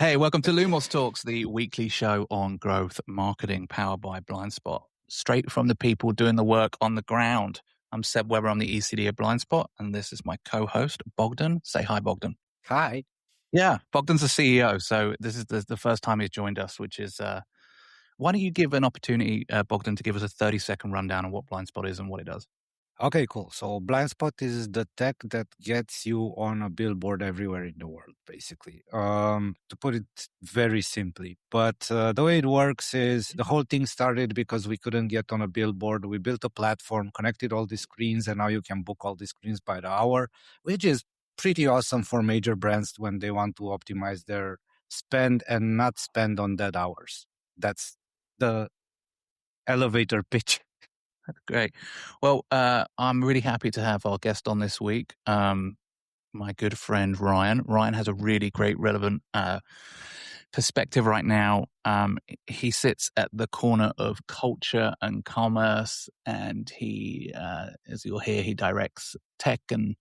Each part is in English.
Hey, welcome to Lumos Talks, the weekly show on growth marketing powered by Blindspot. Straight from the people doing the work on the ground. I'm Seb Weber, I'm the ECD of Blindspot, and this is my co-host, Bogdan. Say hi, Bogdan. Hi. Yeah, Bogdan's the CEO, so this is the first time he's joined us, which is, why don't you give an opportunity, Bogdan, to give us a 30-second rundown on what Blindspot is and what it does? Okay, cool. So Blindspot is the tech that gets you on a billboard everywhere in the world, basically. To put it very simply. But the way it works is the whole thing started because we couldn't get on a billboard. We built a platform, connected all these screens, and now you can book all these screens by the hour, which is pretty awesome for major brands when they want to optimize their spend and not spend on dead hours. That's the elevator pitch. Great. Well, I'm really happy to have our guest on this week, my good friend Ryan. Ryan has a really great, relevant perspective right now. He sits at the corner of culture and commerce, and he, as you'll hear, he directs tech and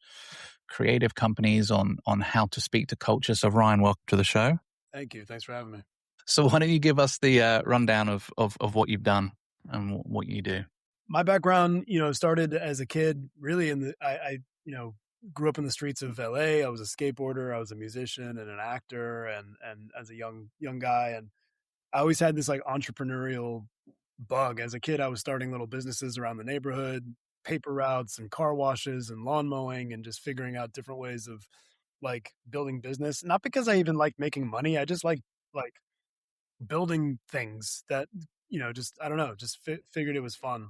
creative companies on how to speak to culture. So, Ryan, welcome to the show. Thank you. Thanks for having me. So, why don't you give us the rundown of what you've done and what you do? My background, started as a kid. Really, I grew up in the streets of LA. I was a skateboarder. I was a musician and an actor, and as a young guy, and I always had this like entrepreneurial bug. As a kid, I was starting little businesses around the neighborhood, paper routes and car washes and lawn mowing, and just figuring out different ways of like building business. Not because I even liked making money. I just like building things that just I don't know, just figured it was fun.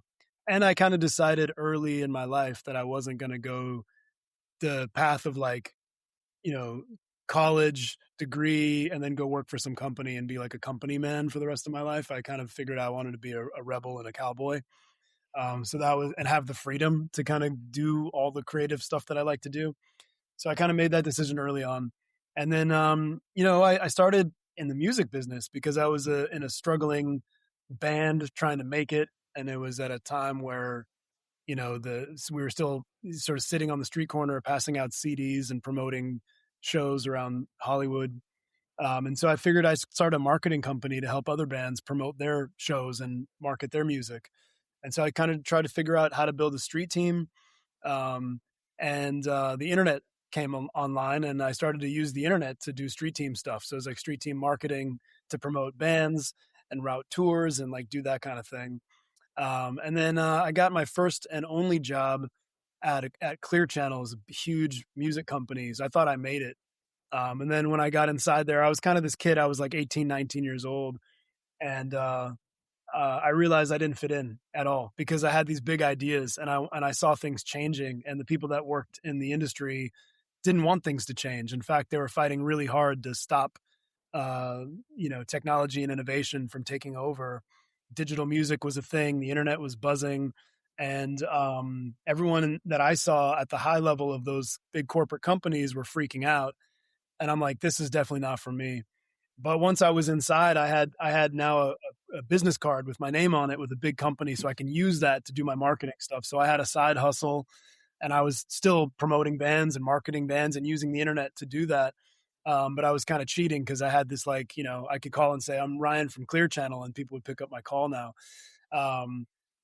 And I kind of decided early in my life that I wasn't going to go the path of college degree and then go work for some company and be like a company man for the rest of my life. I kind of figured I wanted to be a rebel and a cowboy. So that was, and have the freedom to kind of do all the creative stuff that I like to do. So I kind of made that decision early on. And then, I started in the music business because I was in a struggling band trying to make it. And it was at a time where, we were still sort of sitting on the street corner, passing out CDs and promoting shows around Hollywood. And so I figured I'd start a marketing company to help other bands promote their shows and market their music. And so I kind of tried to figure out how to build a street team. And the internet came online, and I started to use the internet to do street team stuff. So it was like street team marketing to promote bands and route tours and like do that kind of thing. And then I got my first and only job at Clear Channel's huge music companies. I thought I made it. And then when I got inside there, I was kind of this kid. I was like 18, 19 years old. And I realized I didn't fit in at all because I had these big ideas and I saw things changing, and the people that worked in the industry didn't want things to change. In fact, they were fighting really hard to stop, technology and innovation from taking over. Digital music was a thing. The internet was buzzing. And everyone that I saw at the high level of those big corporate companies were freaking out. And I'm like, this is definitely not for me. But once I was inside, I had now a business card with my name on it with a big company, so I can use that to do my marketing stuff. So I had a side hustle, and I was still promoting bands and marketing bands and using the internet to do that. But I was kind of cheating because I had this I could call and say, I'm Ryan from Clear Channel, and people would pick up my call now.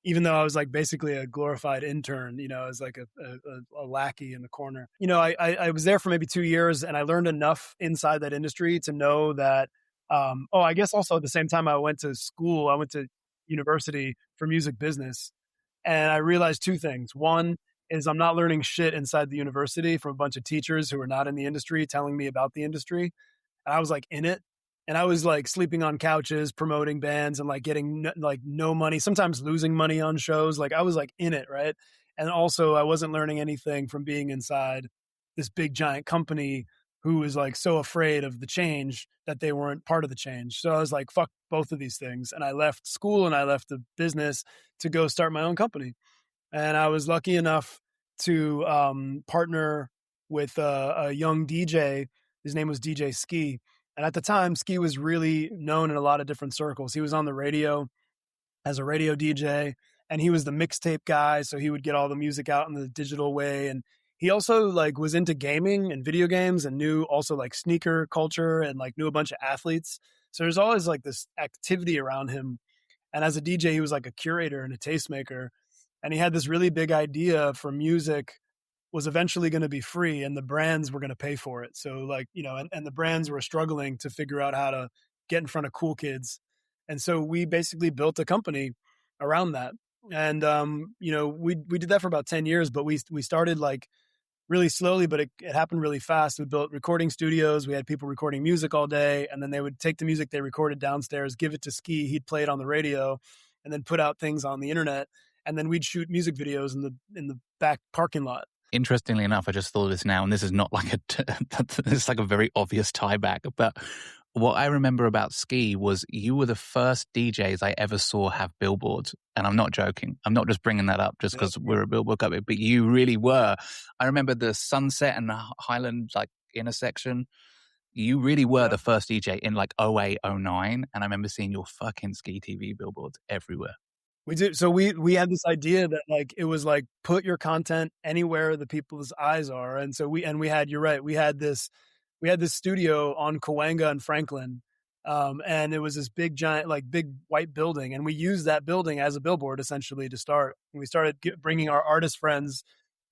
Even though I was like basically a glorified intern, as like a lackey in the corner. I was there for maybe 2 years, and I learned enough inside that industry to know that, I guess also at the same time I went to school, I went to university for music business, and I realized two things. One is I'm not learning shit inside the university from a bunch of teachers who are not in the industry telling me about the industry. And I was like in it. And I was like sleeping on couches, promoting bands and like getting no money, sometimes losing money on shows. Like I was like in it, right? And also I wasn't learning anything from being inside this big giant company who was like so afraid of the change that they weren't part of the change. So I was like, fuck both of these things. And I left school and I left the business to go start my own company. And I was lucky enough to partner with a young DJ. His name was DJ Ski. And at the time, Ski was really known in a lot of different circles. He was on the radio as a radio DJ, and he was the mixtape guy. So he would get all the music out in the digital way. And he also like was into gaming and video games and knew also like sneaker culture and like knew a bunch of athletes. So there's always like this activity around him. And as a DJ, he was like a curator and a tastemaker. And he had this really big idea for music was eventually going to be free and the brands were going to pay for it. So like, you know, and the brands were struggling to figure out how to get in front of cool kids. And so we basically built a company around that. And, you know, we did that for about 10 years, but we started like really slowly, but it happened really fast. We built recording studios. We had people recording music all day, and then they would take the music they recorded downstairs, give it to Ski. He'd play it on the radio, and then put out things on the internet. And then we'd shoot music videos in the back parking lot. Interestingly enough, I just thought of this now, and this is not like it's like a very obvious tie back. But what I remember about Ski was you were the first DJs I ever saw have billboards. And I'm not joking. I'm not just bringing that up just because we're a billboard company, but you really were. I remember the Sunset and the Highland like intersection. You really were the first DJ in like 08, 09. And I remember seeing your fucking Ski TV billboards everywhere. We did. So we had this idea that like, it was like, put your content anywhere the people's eyes are. And so we had, you're right. We had this studio on Cahuenga and Franklin. And it was this big giant, like big white building. And we used that building as a billboard essentially to start. And we started bringing our artist friends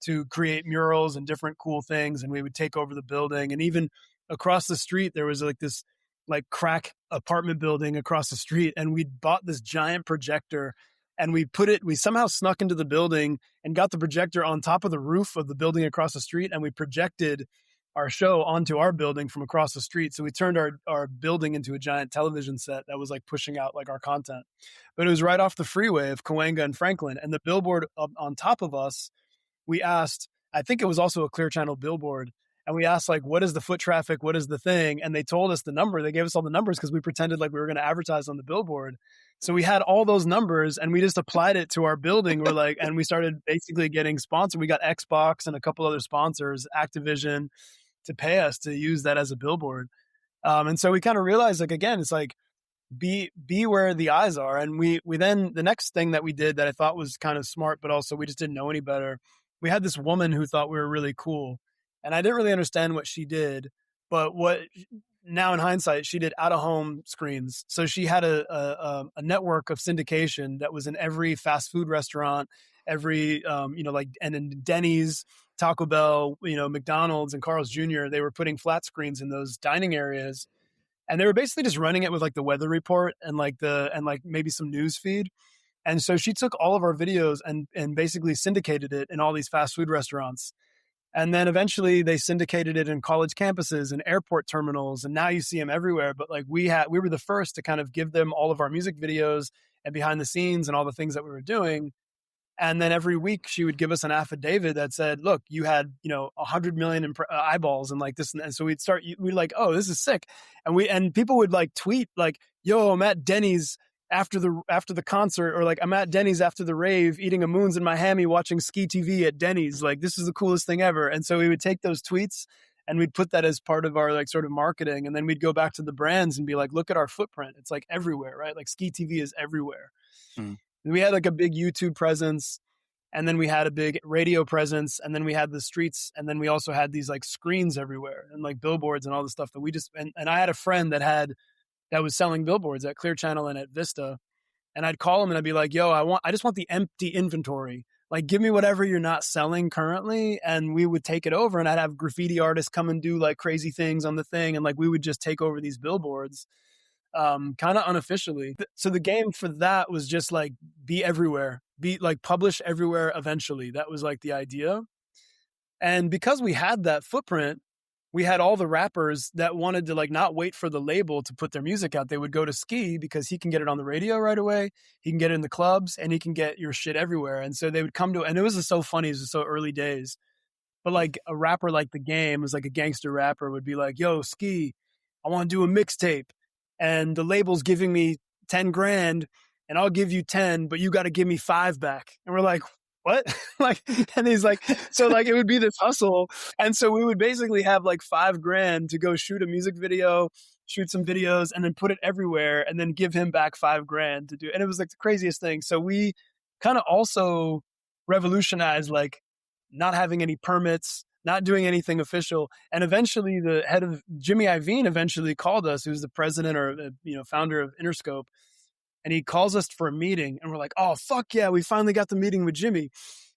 to create murals and different cool things. And we would take over the building. And even across the street, there was like this like crack apartment building across the street. And we bought this giant projector and we somehow snuck into the building and got the projector on top of the roof of the building across the street. And we projected our show onto our building from across the street. So we turned our building into a giant television set that was like pushing out like our content. But it was right off the freeway of Cahuenga and Franklin. And the billboard on top of us, we asked, I think it was also a Clear Channel billboard. And we asked like, what is the foot traffic? What is the thing? And they told us the number. They gave us all the numbers because we pretended like we were going to advertise on the billboard. So we had all those numbers and we just applied it to our building. We're like, and we started basically getting sponsored. We got Xbox and a couple other sponsors, Activision, to pay us to use that as a billboard. And so we kind of realized like, again, it's like, be where the eyes are. And we then, the next thing that we did that I thought was kind of smart, but also we just didn't know any better. We had this woman who thought we were really cool. And I didn't really understand what she did, but what now in hindsight, she did out of home screens. So she had a network of syndication that was in every fast food restaurant, every, like, and in Denny's, Taco Bell, McDonald's and Carl's Jr., they were putting flat screens in those dining areas. And they were basically just running it with like the weather report and maybe some news feed. And so she took all of our videos and basically syndicated it in all these fast food restaurants. And then eventually they syndicated it in college campuses and airport terminals. And now you see them everywhere. But like we were the first to kind of give them all of our music videos and behind the scenes and all the things that we were doing. And then every week she would give us an affidavit that said, look, you had, 100 million eyeballs and like this. And so we'd like, oh, this is sick. And people would like tweet like, yo, I'm at Denny's after the concert, or like I'm at Denny's after the rave eating a Moons in Miami watching Ski TV at Denny's. Like, this is the coolest thing ever. And so we would take those tweets and we'd put that as part of our like sort of marketing. And then we'd go back to the brands and be like, look at our footprint. It's like everywhere, right? Like Ski TV is everywhere. Mm. We had like a big YouTube presence, and then we had a big radio presence, and then we had the streets, and then we also had these like screens everywhere and like billboards and all the stuff that we just, and I had a friend that was selling billboards at Clear Channel and at Vista. And I'd call him and I'd be like, yo, I just want the empty inventory. Like, give me whatever you're not selling currently. And we would take it over, and I'd have graffiti artists come and do like crazy things on the thing. And like, we would just take over these billboards, kind of unofficially. So the game for that was just like, be everywhere, be like publish everywhere. Eventually that was like the idea. And because we had that footprint, we had all the rappers that wanted to like not wait for the label to put their music out. They would go to Ski because he can get it on the radio right away. He can get it in the clubs, and he can get your shit everywhere. And so they would come to, and it was just so funny. It was so early days, but like a rapper like The Game was like a gangster rapper would be like, yo, Ski, I want to do a mixtape, and the label's giving me 10 grand and I'll give you 10, but you got to give me 5 back. And we're like, what? Like, and he's like, so like, it would be this hustle. And so we would basically have like 5 grand to go shoot a music video, shoot some videos, and then put it everywhere, and then give him back 5 grand to do. And it was like the craziest thing. So we kind of also revolutionized like not having any permits, not doing anything official. And eventually the head of Jimmy Iovine eventually called us, who's the president or, founder of Interscope. And he calls us for a meeting and we're like, oh, fuck yeah. We finally got the meeting with Jimmy.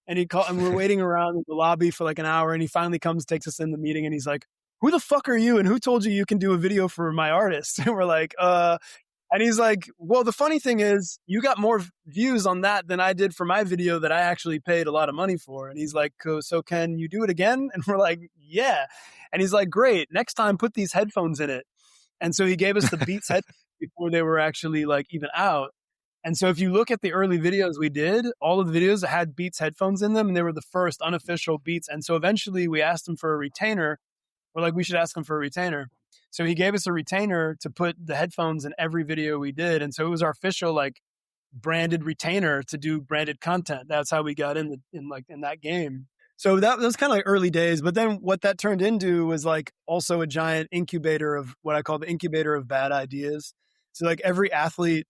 And and we're waiting around in the lobby for like an hour. And he finally comes, takes us in the meeting. And he's like, who the fuck are you? And who told you can do a video for my artist? And we're like, and he's like, well, the funny thing is you got more views on that than I did for my video that I actually paid a lot of money for. And he's like, so can you do it again? And we're like, yeah. And he's like, great. Next time, put these headphones in it. And so he gave us the Beats headphones before they were actually like even out. And so if you look at the early videos we did, all of the videos had Beats headphones in them, and they were the first unofficial Beats. And so eventually we asked him for a retainer. We're like, we should ask him for a retainer. So he gave us a retainer to put the headphones in every video we did. And so it was our official like branded retainer to do branded content. That's how we got in that game. So that was kind of like early days. But then what that turned into was like also a giant incubator of what I call the incubator of bad ideas. So like every athlete,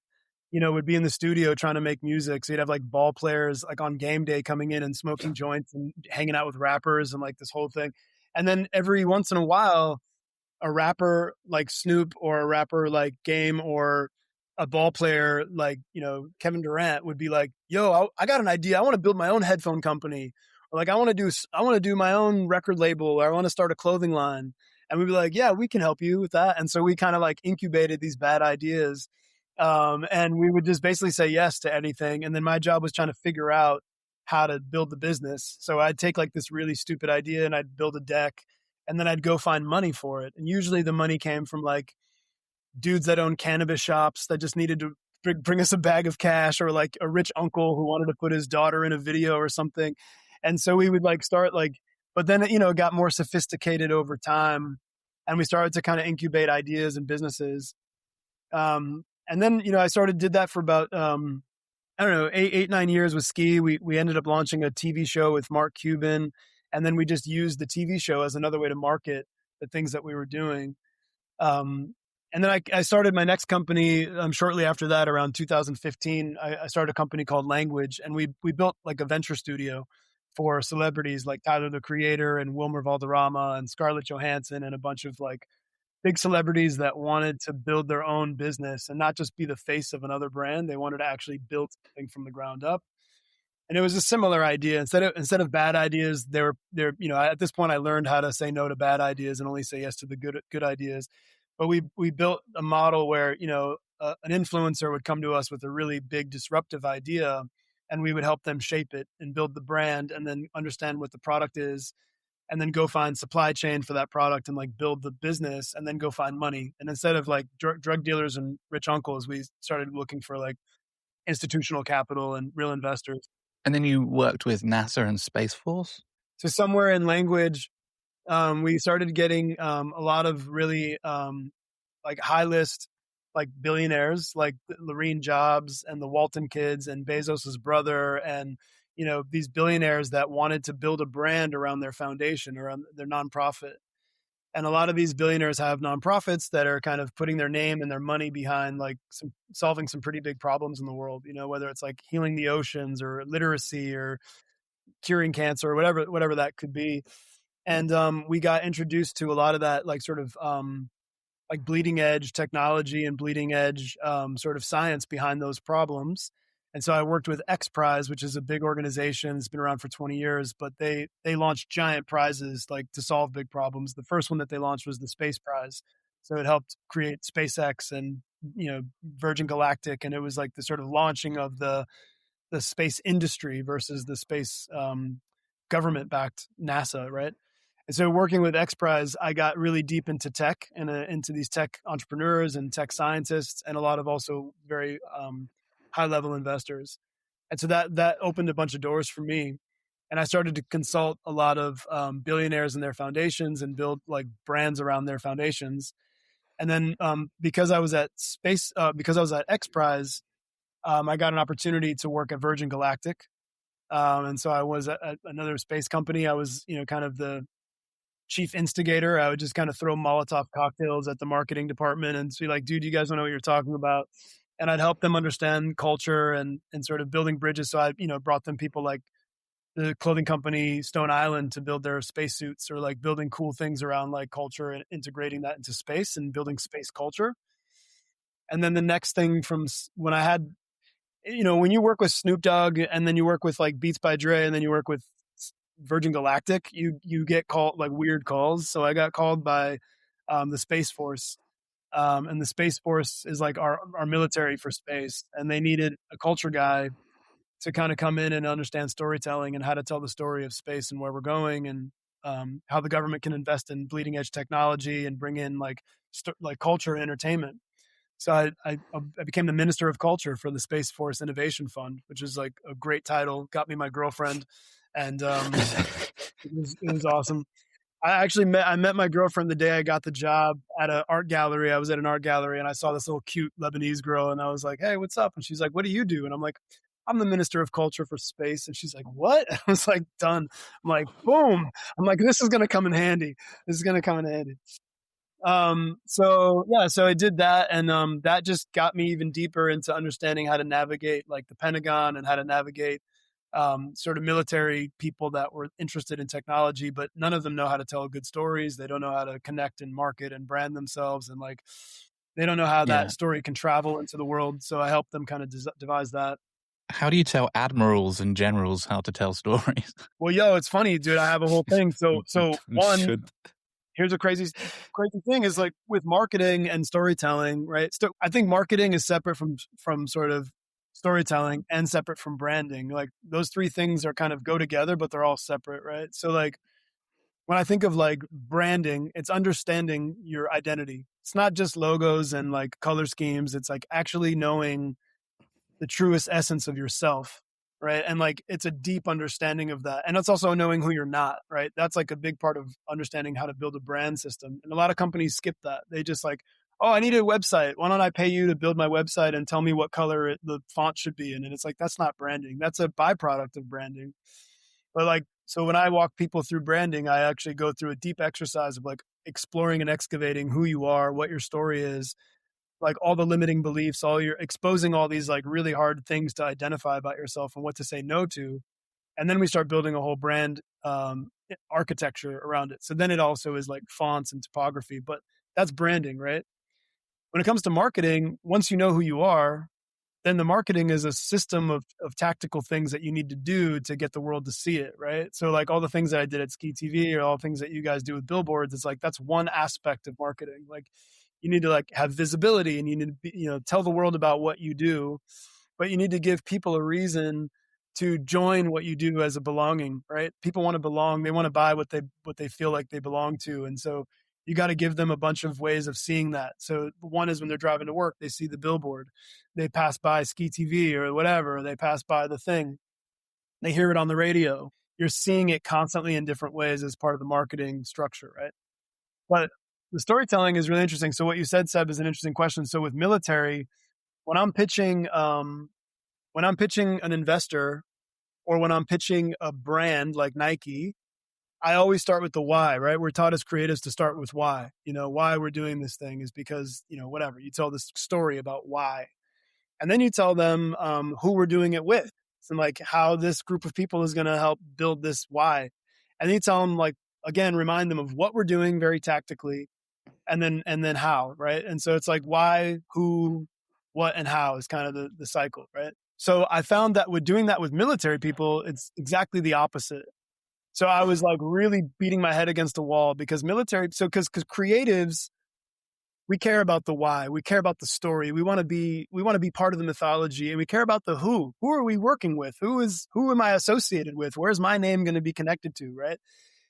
would be in the studio trying to make music. So you'd have like ball players like on game day coming in and smoking joints and hanging out with rappers and like this whole thing. And then every once in a while, a rapper like Snoop or a rapper like Game or a ball player like, Kevin Durant would be like, yo, I got an idea. I want to build my own headphone company. Or like, I want to do my own record label, or I want to start a clothing line. And we'd be like, yeah, we can help you with that. And so we kind of like incubated these bad ideas. And we would just basically say yes to anything. And then my job was trying to figure out how to build the business. So I'd take like this really stupid idea and I'd build a deck, and then I'd go find money for it. And usually the money came from like dudes that own cannabis shops that just needed to bring us a bag of cash, or like a rich uncle who wanted to put his daughter in a video or something. And so we would like start like, but then, it got more sophisticated over time, and we started to kind of incubate ideas and businesses. And then, I did that for about, I don't know, 9 years with Ski. We ended up launching a TV show with Mark Cuban. And then we just used the TV show as another way to market the things that we were doing. And then I started my next company shortly after that, around 2015. I started a company called Language, and we built like a venture studio for celebrities like Tyler, the Creator, and Wilmer Valderrama and Scarlett Johansson, and a bunch of like big celebrities that wanted to build their own business and not just be the face of another brand. They wanted to actually build something from the ground up. And it was a similar idea. Instead of bad ideas, they're at this point I learned how to say no to bad ideas and only say yes to the good ideas. But we built a model where, an influencer would come to us with a really big disruptive idea, and we would help them shape it and build the brand, and then understand what the product is, and then go find supply chain for that product and like build the business, and then go find money. And instead of like drug dealers and rich uncles, we started looking for like institutional capital and real investors. And then you worked with NASA and Space Force? So somewhere in Language, we started getting a lot of really like high list, like billionaires, like Lorene Jobs and the Walton kids and Bezos's brother, and these billionaires that wanted to build a brand around their foundation, around their nonprofit. And a lot of these billionaires have nonprofits that are kind of putting their name and their money behind like solving some pretty big problems in the world, whether it's like healing the oceans or literacy or curing cancer or whatever that could be. And we got introduced to a lot of that, like sort of like bleeding edge technology and bleeding edge sort of science behind those problems. And so I worked with X Prize, which is a big organization. It's been around for 20 years, but they launched giant prizes like to solve big problems. The first one that they launched was the Space Prize. So it helped create SpaceX and, Virgin Galactic. And it was like the sort of launching of the space industry versus the space government-backed NASA, right? And so working with X Prize, I got really deep into tech and into these tech entrepreneurs and tech scientists, and a lot of also very high-level investors. And so that opened a bunch of doors for me. And I started to consult a lot of billionaires and their foundations and build like brands around their foundations. And then because I was at X Prize, I got an opportunity to work at Virgin Galactic. And so I was at another space company. I was, kind of the chief instigator. I would just kind of throw Molotov cocktails at the marketing department and be like, dude, you guys don't know what you're talking about. And I'd help them understand culture and sort of building bridges. So I, brought them people like the clothing company Stone Island to build their spacesuits, or like building cool things around like culture and integrating that into space and building space culture. And then the next thing from when I had, when you work with Snoop Dogg and then you work with like Beats by Dre and then you work with Virgin Galactic, you get called like weird calls. So I got called by the Space Force. And the Space Force is like our military for space. And they needed a culture guy to kind of come in and understand storytelling and how to tell the story of space and where we're going, and how the government can invest in bleeding edge technology and bring in like culture and entertainment. So I became the Minister of Culture for the Space Force Innovation Fund, which is like a great title. Got me my girlfriend, and it was awesome. I met my girlfriend the day I got the job at an art gallery. I was at an art gallery and I saw this little cute Lebanese girl, and I was like, "Hey, what's up?" And she's like, "What do you do?" And I'm like, "I'm the Minister of Culture for Space." And she's like, "What?" I was like, "Done." I'm like, boom. I'm like, this is going to come in handy. This is going to come in handy. So I did that, and that just got me even deeper into understanding how to navigate like the Pentagon and how to navigate sort of military people that were interested in technology, but none of them know how to tell good stories. They don't know how to connect and market and brand themselves, and like they don't know how that story can travel into the world. So I helped them kind of devise that. How do you tell admirals and generals how to tell stories? Well, it's funny, dude. I have a whole thing. So one, here's a crazy thing is like with marketing and storytelling, right? So I think marketing is separate from sort of storytelling and separate from branding. Like those three things are kind of go together, but they're all separate, right? So like when I think of like branding, it's understanding your identity. It's not just logos and like color schemes. It's like actually knowing the truest essence of yourself, right? And like it's a deep understanding of that. And it's also knowing who you're not, right? That's like a big part of understanding how to build a brand system. And a lot of companies skip that. They just like, "Oh, I need a website. Why don't I pay you to build my website and tell me what color the font should be in?" And it's like, that's not branding. That's a byproduct of branding. But like, so when I walk people through branding, I actually go through a deep exercise of like exploring and excavating who you are, what your story is, like all the limiting beliefs, all you're exposing all these like really hard things to identify about yourself and what to say no to. And then we start building a whole brand architecture around it. So then it also is like fonts and typography, but that's branding, right? When it comes to marketing, once you know who you are, then the marketing is a system of tactical things that you need to do to get the world to see it, right? So like all the things that I did at Ski TV or all the things that you guys do with billboards, it's like that's one aspect of marketing. Like you need to like have visibility, and you need to be, tell the world about what you do, but you need to give people a reason to join what you do as a belonging, right? People want to belong. They want to buy what they feel like they belong to. And so you got to give them a bunch of ways of seeing that. So one is when they're driving to work, they see the billboard, they pass by Ski TV or whatever, they pass by the thing, they hear it on the radio. You're seeing it constantly in different ways as part of the marketing structure, right? But the storytelling is really interesting. So what you said, Seb, is an interesting question. So with military, when I'm pitching an investor or when I'm pitching a brand like Nike, I always start with the why, right? We're taught as creatives to start with why. Why we're doing this thing is because, whatever. You tell this story about why. And then you tell them who we're doing it with and like how this group of people is going to help build this why. And then you tell them like, again, remind them of what we're doing very tactically and then how, right? And so it's like why, who, what, and how is kind of the cycle, right? So I found that with doing that with military people, it's exactly the opposite. So I was like really beating my head against a wall because because creatives, we care about the why, we care about the story, we want to be part of the mythology, and we care about the who. Who are we working with? Who am I associated with? Where's my name going to be connected to, right?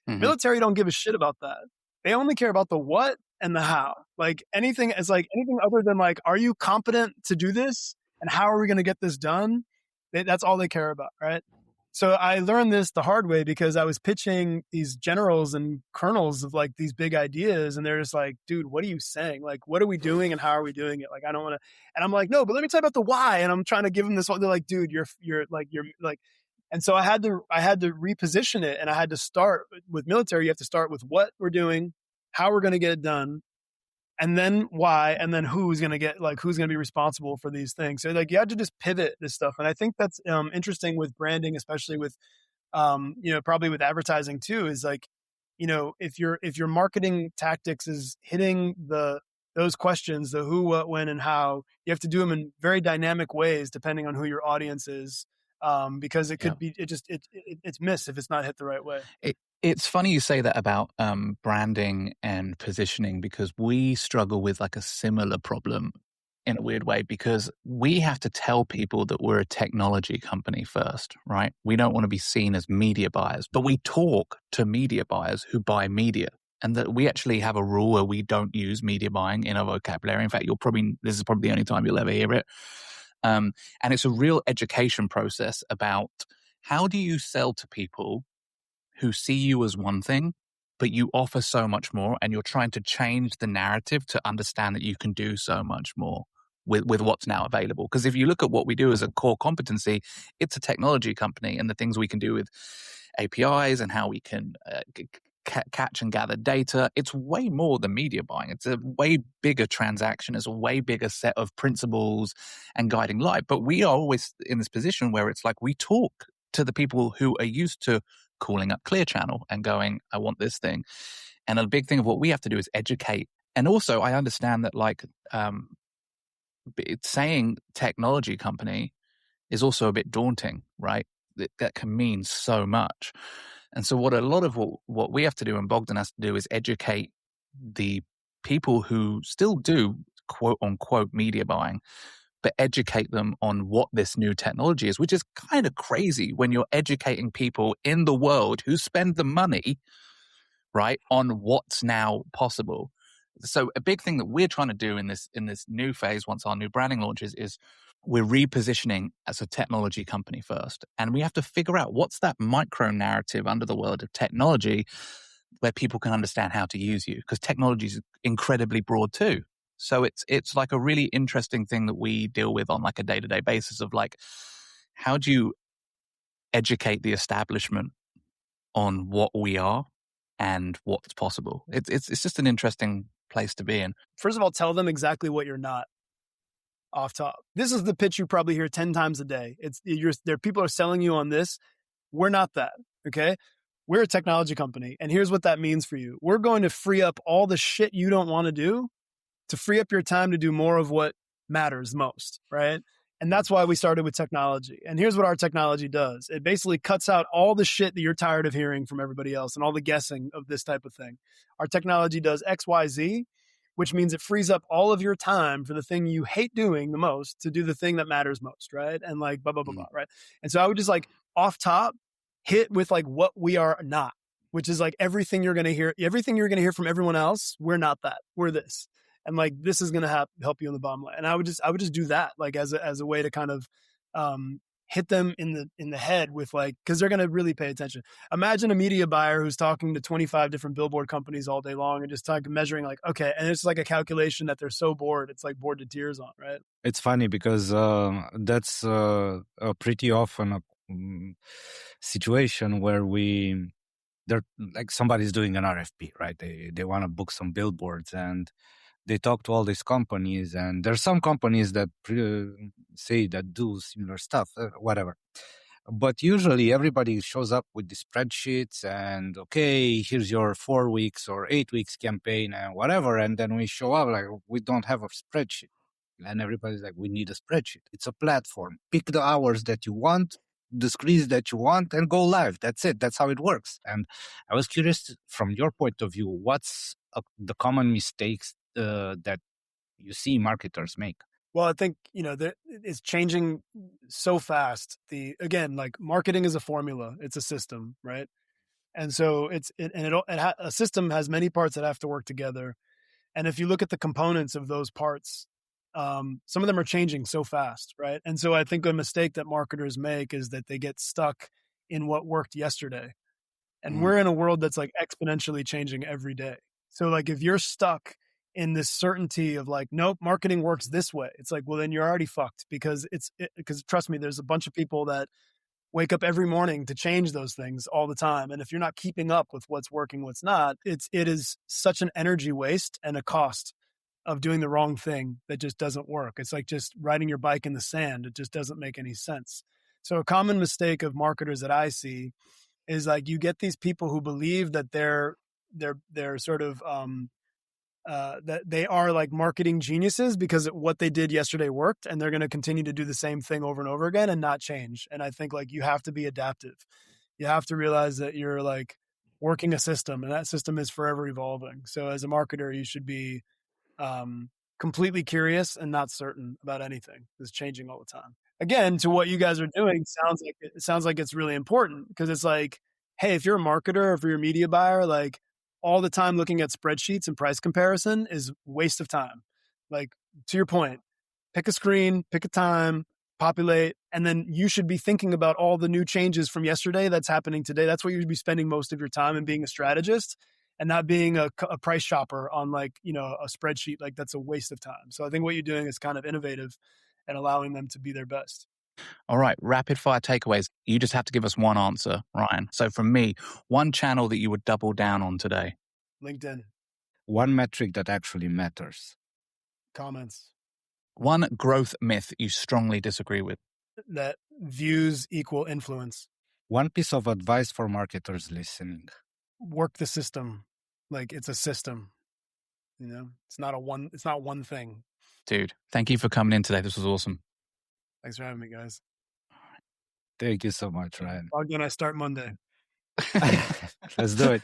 Mm-hmm. Military don't give a shit about that. They only care about the what and the how. Like anything other than like, are you competent to do this? And how are we going to get this done? That's all they care about, right? So I learned this the hard way because I was pitching these generals and colonels of like these big ideas. And they're just like, dude, what are you saying? Like, what are we doing and how are we doing it? Like, I don't want to. And I'm like, no, but let me tell you about the why. And I'm trying to give them this. They're like, dude, you're like. And so I had to reposition it, and I had to start with military. You have to start with what we're doing, how we're going to get it done, and then why, and then who's going to be responsible for these things. So like you have to just pivot this stuff. And I think that's interesting with branding, especially with probably with advertising too, is like, if your marketing tactics is hitting those questions, the who, what, when, and how, you have to do them in very dynamic ways depending on who your audience is, because it could be it's missed if it's not hit the right way. It's funny you say that about branding and positioning, because we struggle with like a similar problem in a weird way, because we have to tell people that we're a technology company first, right? We don't want to be seen as media buyers, but we talk to media buyers who buy media. And that we actually have a rule where we don't use media buying in our vocabulary. In fact, this is probably the only time you'll ever hear it. And it's a real education process about how do you sell to people who see you as one thing, but you offer so much more, and you're trying to change the narrative to understand that you can do so much more with what's now available. Because if you look at what we do as a core competency, it's a technology company, and the things we can do with APIs and how we can catch and gather data, it's way more than media buying. It's a way bigger transaction. It's a way bigger set of principles and guiding light. But we are always in this position where it's like we talk to the people who are used to calling up Clear Channel and going, I want this thing. And a big thing of what we have to do is educate. And also, I understand that it's saying technology company is also a bit daunting, right? That can mean so much. And so what a lot of what we have to do and Bogdan has to do is educate the people who still do quote unquote media buying, but educate them on what this new technology is, which is kind of crazy when you're educating people in the world who spend the money, right, on what's now possible. So a big thing that we're trying to do in this new phase, once our new branding launches, is we're repositioning as a technology company first. And we have to figure out what's that micro narrative under the world of technology where people can understand how to use you, because technology is incredibly broad too. So it's like a really interesting thing that we deal with on like a day-to-day basis of like, how do you educate the establishment on what we are and what's possible? It's just an interesting place to be in. First of all, tell them exactly what you're not. Off top, this is the pitch you probably hear 10 times a day. People are selling you on this. We're not that. Okay. We're a technology company. And here's what that means for you. We're going to free up all the shit you don't want to do to free up your time to do more of what matters most. Right. And that's why we started with technology. And here's what our technology does. It basically cuts out all the shit that you're tired of hearing from everybody else and all the guessing of this type of thing. Our technology does X, Y, Z, which means it frees up all of your time for the thing you hate doing the most to do the thing that matters most, right? And like blah, blah, blah, blah, right? And so I would just like off top hit with like what we are not, which is like everything you're going to hear from everyone else. We're not that. We're this. And like this is going to help you on the bottom line. And I would just do that like as a way to kind of hit them in the head with like, because they're going to really pay attention. Imagine a media buyer who's talking to 25 different billboard companies all day long and just measuring like, okay. And it's like a calculation that they're so bored. It's like bored to tears on, right? It's funny because that's pretty often a situation where they're like somebody's doing an RFP, right? They want to book some billboards and they talk to all these companies, and there's some companies that say that do similar stuff, whatever. But usually everybody shows up with the spreadsheets and, okay, here's your 4 weeks or 8 weeks campaign and whatever. And then we show up like, we don't have a spreadsheet. And everybody's like, we need a spreadsheet. It's a platform. Pick the hours that you want, the screens that you want, and go live. That's it. That's how it works. And I was curious, from your point of view, what's the common mistakes that you see marketers make? Well, I think, it's changing so fast. Again, like marketing is a formula. It's a system, right? And so a system has many parts that have to work together. And if you look at the components of those parts, some of them are changing so fast, right? And so I think a mistake that marketers make is that they get stuck in what worked yesterday. And we're in a world that's like exponentially changing every day. So like if you're stuck in this certainty of like, nope, marketing works this way, it's like, well, then you're already fucked, because trust me, there's a bunch of people that wake up every morning to change those things all the time. And if you're not keeping up with what's working, what's not, it is such an energy waste and a cost of doing the wrong thing that just doesn't work. It's like just riding your bike in the sand. It just doesn't make any sense. So a common mistake of marketers that I see is like you get these people who believe that they're sort of that they are like marketing geniuses because what they did yesterday worked, and they're going to continue to do the same thing over and over again and not change. And I think like you have to be adaptive. You have to realize that you're like working a system, and that system is forever evolving. So as a marketer, you should be completely curious and not certain about anything. It's changing all the time. Again, to what you guys are doing sounds like it's really important, because it's like, hey, if you're a marketer or if you're a media buyer, like all the time looking at spreadsheets and price comparison is waste of time. Like, to your point, pick a screen, pick a time, populate, and then you should be thinking about all the new changes from yesterday that's happening today. That's what you should be spending most of your time in, being a strategist, and not being a price shopper on like, you know, a spreadsheet. Like, that's a waste of time. So I think what you're doing is kind of innovative and allowing them to be their best. All right, rapid fire takeaways. You just have to give us one answer, Ryan. So from me, one channel that you would double down on today. LinkedIn. One metric that actually matters. Comments. One growth myth you strongly disagree with. That views equal influence. One piece of advice for marketers listening. Work the system. Like, it's a system. You know, it's not one thing. Dude, thank you for coming in today. This was awesome. Thanks for having me, guys. Thank you so much, Ryan. Again, I start Monday. Let's do it.